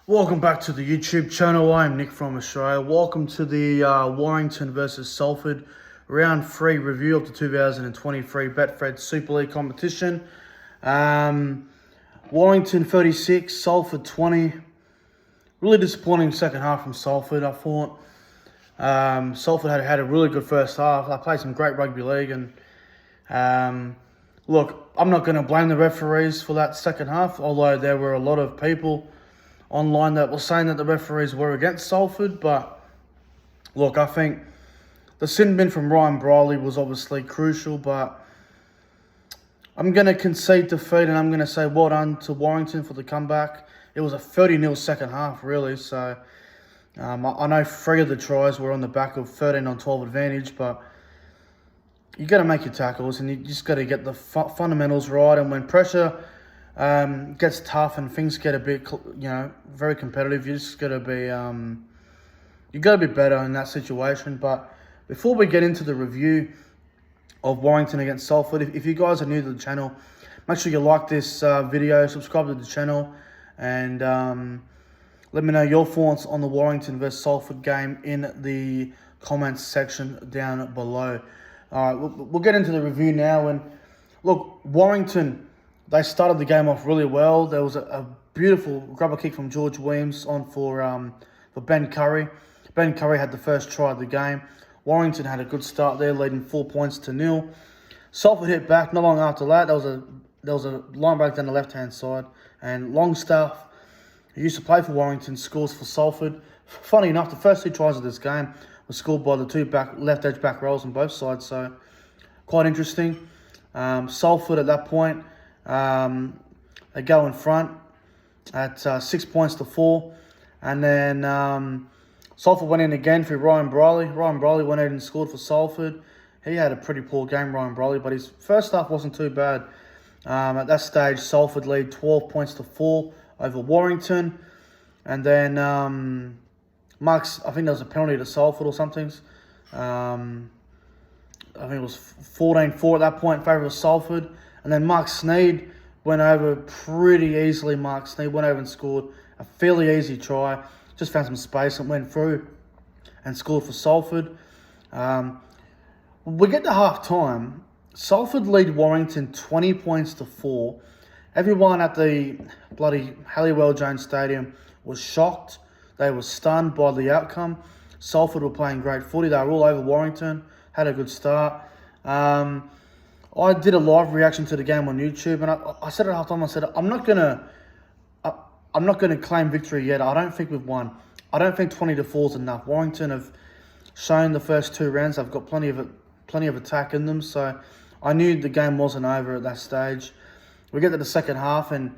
Welcome back to the YouTube channel. I'm Nick from Australia. Welcome to the Warrington versus Salford round 3 review of the 2023 Betfred Super League competition. Warrington 36, Salford 20. Really disappointing second half from Salford. I thought Salford had a really good first half. They played some great rugby league, and look, I'm not going to blame the referees for that second half, although there were a lot of people online that were saying that the referees were against Salford. But look, I think the sin bin from Ryan Briley was obviously crucial, but I'm going to concede defeat, and I'm going to say well done to Warrington for the comeback. It was a 30-0 second half, really, so I know 3 of the tries were on the back of 13-on-12 advantage, but you got to make your tackles, and you just got to get the fundamentals right. And when pressure gets tough and things get a bit, very competitive, you just got to be, you got to be better in that situation. But before we get into the review of Warrington against Salford, if you guys are new to the channel, make sure you like this video, subscribe to the channel, and let me know your thoughts on the Warrington versus Salford game in the comments section down below. All right, we'll get into the review now. And look, Warrington, they started the game off really well. There was a beautiful grubber kick from George Williams on for Ben Curry. Ben Curry had the first try of the game. Warrington had a good start there, leading 4 points to 0. Salford hit back. Not long after that, there was a line break down the left-hand side, and Longstaff, who used to play for Warrington, scores for Salford. Funny enough, the first 2 tries of this game were scored by the 2 left edge back rows on both sides, so quite interesting. Salford at that point, they go in front at 6 points to 4, and then Salford went in again for Ryan Briley. Ryan Briley went out and scored for Salford. He had a pretty poor game, Ryan Briley, but his first half wasn't too bad. At that stage, Salford lead 12 points to 4 over Warrington, and then Marks, I think there was a penalty to Salford or something. I think it was 14-4 at that point in favour of Salford. And then Mark Sneed went over pretty easily. Mark Sneed went over and scored a fairly easy try. Just found some space and went through and scored for Salford. We get to half-time. Salford lead Warrington 20 points to 4. Everyone at the bloody Halliwell Jones Stadium was shocked. They were stunned by the outcome. Salford were playing great footy. They were all over Warrington. Had a good start. I did a live reaction to the game on YouTube, and I said at halftime, I said, I'm not gonna claim victory yet. I don't think we've won. I don't think 20 to 4 is enough. Warrington have shown the first 2 rounds they've got plenty of attack in them, so I knew the game wasn't over at that stage. We get to the second half, and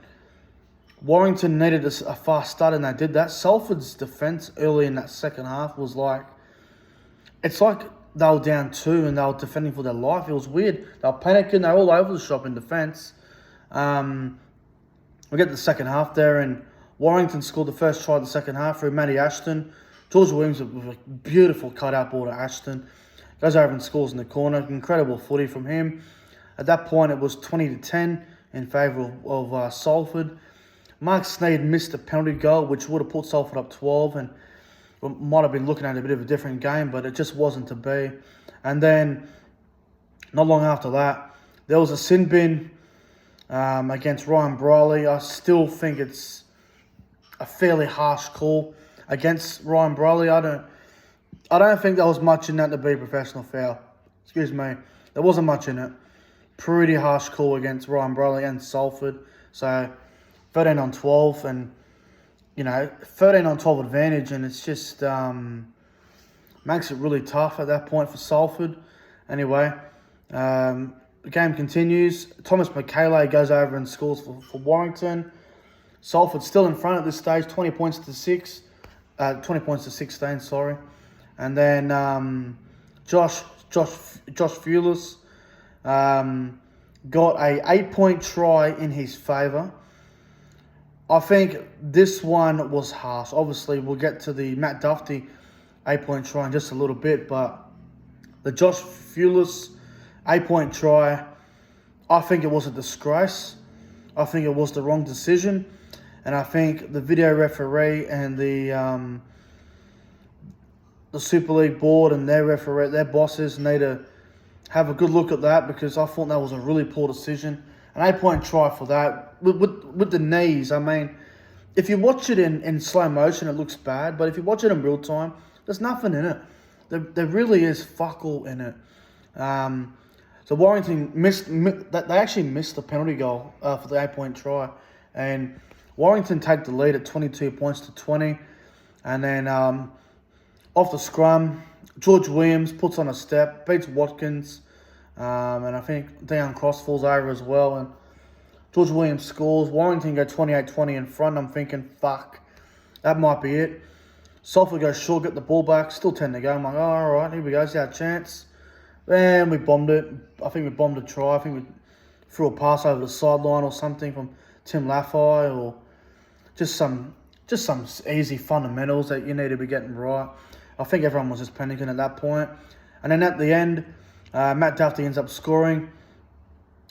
Warrington needed a fast start, and they did that. Salford's defence early in that second half was it's like they were down 2 and they were defending for their life. It was weird. They were panicking. They were all over the shop in defence. We get to the second half there, and Warrington scored the first try of the second half through Matty Ashton. George Williams with a beautiful cut-out ball to Ashton. Goes over and scores in the corner. Incredible footy from him. At that point, it was 20 to 10 in favour of Salford. Mark Sneed missed a penalty goal, which would have put Salford up 12, and we might have been looking at a bit of a different game, but it just wasn't to be. And then, not long after that, there was a sin bin against Ryan Briley. I still think it's a fairly harsh call against Ryan Briley. I don't think there was much in that to be a professional foul. Excuse me. There wasn't much in it. Pretty harsh call against Ryan Briley and Salford. So 13-on-12, and 13-on-12 advantage, and it's just makes it really tough at that point for Salford. Anyway, the game continues. Thomas McKaylee goes over and scores for Warrington. Salford still in front at this stage, 20 points to 16, sorry. And then Josh Fewless got a 8-point try in his favour. I think this one was harsh. Obviously, we'll get to the Matt Duffy 8-point try in just a little bit, but the Josh Fewless 8-point try, I think it was a disgrace. I think it was the wrong decision. And I think the video referee and the Super League board and their referee, their bosses need to have a good look at that, because I thought that was a really poor decision. An 8-point try for that with the knees. I mean, if you watch it in slow motion, it looks bad, but if you watch it in real time, there's nothing in it. There really is fuck all in it. So Warrington they actually missed the penalty goal for the 8-point try, and Warrington take the lead at 22 points to 20, and then off the scrum, George Williams puts on a step, beats Watkins, and I think Deon Cross falls over as well, and George Williams scores. Warrington go 28-20 in front. I'm thinking, fuck, that might be it. Salford goes short, get the ball back, still 10 to go. I'm like, oh, all right, here we go, it's our chance. Then we bombed it. I think we bombed a try. I think we threw a pass over the sideline or something from Tim Laffey, or just some easy fundamentals that you need to be getting right. I think everyone was just panicking at that point. And then at the end, Matt Duffy ends up scoring.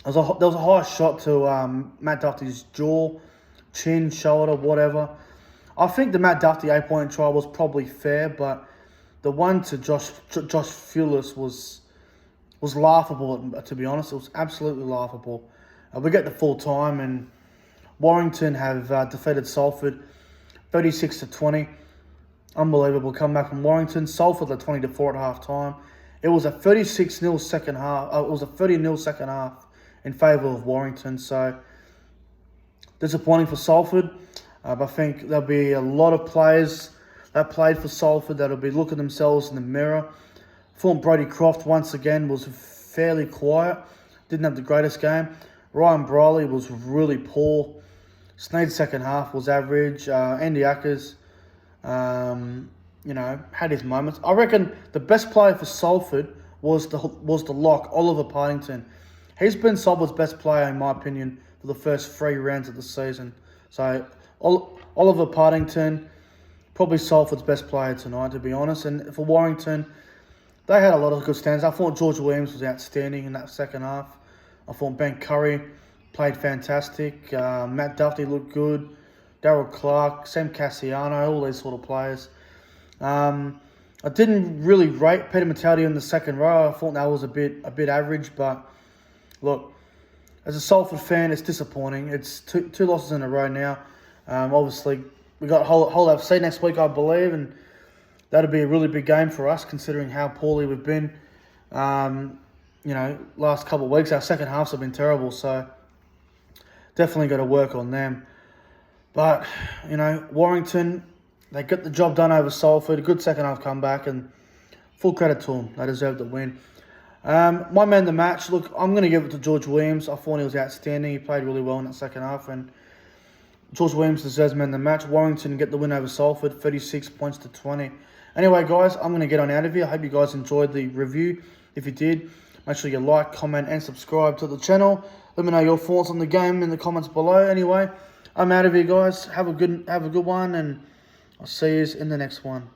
There was a high shot to Matt Duffy's jaw, chin, shoulder, whatever. I think the Matt Duffy 8-point try was probably fair, but the one to Josh Fulis was laughable, to be honest. It was absolutely laughable. We get the full time, and Warrington have defeated Salford 36-20. Unbelievable comeback from Warrington. Salford at 20-4 at half time. It was a 36-0 second half. It was a 30-0 second half in favour of Warrington. So disappointing for Salford. I think there'll be a lot of players that played for Salford that'll be looking themselves in the mirror. I thought Brody Croft once again was fairly quiet. Didn't have the greatest game. Ryan Briley was really poor. Snead's second half was average. Andy Ackers, had his moments. I reckon the best player for Salford was the lock, Oliver Partington. He's been Salford's best player, in my opinion, for the first 3 rounds of the season. So Oliver Partington, probably Salford's best player tonight, to be honest. And for Warrington, they had a lot of good stands. I thought George Williams was outstanding in that second half. I thought Ben Curry played fantastic. Matt Duffy looked good. Darryl Clark, Sam Cassiano, all these sort of players. I didn't really rate Peter Mataldi in the second row. I thought that was a bit average. But look, as a Salford fan, it's disappointing. It's two losses in a row now. Obviously, we got Hull FC next week, I believe, and that'll be a really big game for us, considering how poorly we've been. Last couple of weeks, our second halves have been terrible, so definitely got to work on them. But, Warrington, they got the job done over Salford. A good second half comeback, and full credit to them. They deserved the win. My man of the match, look, I'm going to give it to George Williams. I thought he was outstanding. He played really well in that second half, and George Williams deserves man of the match. Warrington get the win over Salford, 36 points to 20. Anyway, guys, I'm going to get on out of here. I hope you guys enjoyed the review. If you did, make sure you like, comment, and subscribe to the channel. Let me know your thoughts on the game in the comments below. Anyway, I'm out of here, guys. Have a good one, and I'll see you in the next one.